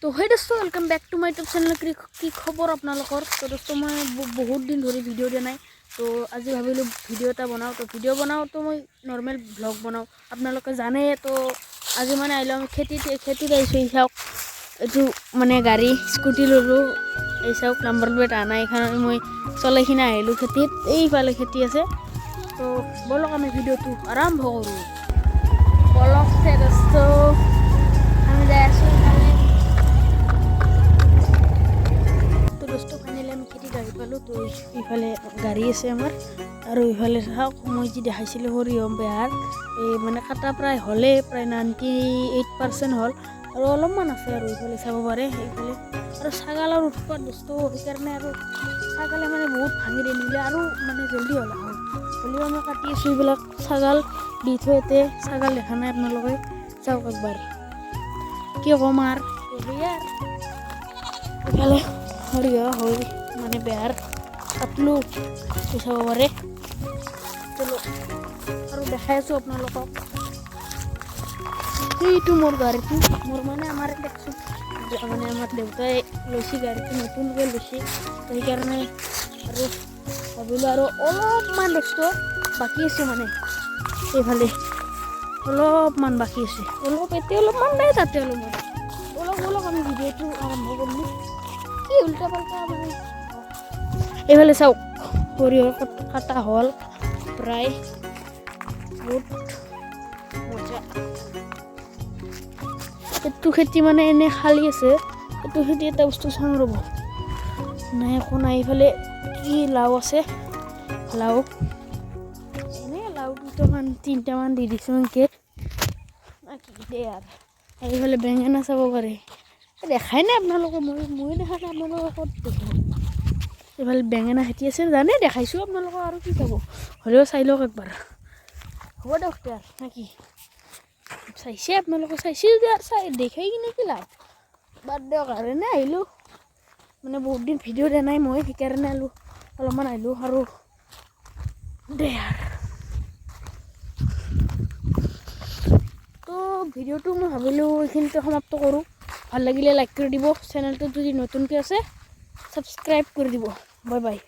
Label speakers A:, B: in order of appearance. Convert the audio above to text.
A: তো সেই দোস্ত welcome back to my YouTube channel কি খবৰ আপোনালোকৰ তো দোস্ত মই বহুত দিন ধৰি ভিডিঅ' দিয়া নাই তো আজি ভাবিলোঁ ভিডিঅ' এটা বনাওঁ তো ভিডিঅ' বনাওঁ তো মই নৰ্মেল ব্লগ বনাওঁ আপোনালোকে জানে তো আজি মানে আহিলোঁ আমি খেতিত আহিছোঁ এই চাওক এইটো মানে গাড়ী স্কুটি ল'লোঁ এই চাওক নাম্বাৰ প্লেট আনা এইখানে মই চলাইখিনি আহিলোঁ খেতিত এইফালে খেতি আছে তো বলক আমি ভিডিঅ'টো আৰম্ভ কৰোঁ বলক দোস্ত আমি যাই আছোঁ ফাইনেলি আমি খেতি গাড়ী পালোঁ তো ইফালে গাড়ী আছে আমাৰ আৰু ইফালে চাওক মই যি দেখাইছিলোঁ সৰিয়হ বেহাৰ এই মানে কাটা প্ৰায় হ'লেই প্ৰায় 98% হ'ল আৰু অলপমান আছে আৰু ইফালে চাব পাৰে এইফালে আৰু ছাগালৰ উৎপাত বস্তু সেইকাৰণে আৰু ছাগালে মানে বহুত ভাঙি দিলে আৰু মানে জল্দি হ'ল হ'লেও আমি কাটি আছোঁ এইবিলাক ছাগাল দি থৈ ইয়াতে ছাগাল দেখা নাই আপোনালোকে চাওক একবাৰ কি ক'ম আৰু ইফালে সৰিয়হ হৈ মানে বেহাৰ কাটলোঁ চাব পাৰে চলো আৰু দেখাই আছোঁ আপোনালোকক সেইটো মোৰ গাড়ীটো মোৰ মানে আমাৰ দেখছোঁ মানে আমাৰ দেউতাই লৈছে গাড়ীটো নতুনকৈ লৈছে সেইকাৰণে আৰু ভাবিলোঁ আৰু অলপমান বস্তু বাকী আছে মানে সেইফালে অলপমান বাকী আছে এতে অলপমান নাই তাতে অলপ আমি ভিডিঅ'টো আৰম্ভ কৰিলোঁ কি উল্টা পাল্টা মানে এইফালে চাওক সৰিয়হ কাটা হ'ল প্ৰায় বহুত মজা এইটো খেতি মানে এনে খালী আছে এইটো খেতি এটা বস্তু চাওঁ ৰ'ব নাই একো নাই এইফালে কি লাও আছে লাও এনেই লাও দুটামান তিনিটামান দি দিছোঁ এনেকৈ কি দে আৰু এইফালে বেঙেনা চাব পাৰে দেখাই নাই আপোনালোকে মই দেখা নাই আপোনালোকে ক'ত দেখোঁ এইফালে বেঙেনা খেতি আছে জানে দেখাইছোঁ আপোনালোকক আৰু কি চাব হ'লেও চাই লওক একবাৰ হ'ব দিয়ক তেতিয়া নেকি চাইছে আপোনালোকে চাইছে যদি আৰু চাই দেখাই কিনে কি লাভ বাদ দিয়ক আৰু এনে আহিলোঁ মানে বহুত দিন ভিডিঅ' দিয়া নাই মই সেইকাৰণে অলপমান আহিলোঁ আৰু দে তো ভিডিঅ'টো মই ভাবিলোঁ এইখিনিতে সমাপ্ত কৰোঁ ভাল লাগিলে লাইক কৰি দিব চেনেলটো যদি নতুনকৈ আছে ছাবস্ক্ৰাইব কৰি দিব বাই বাই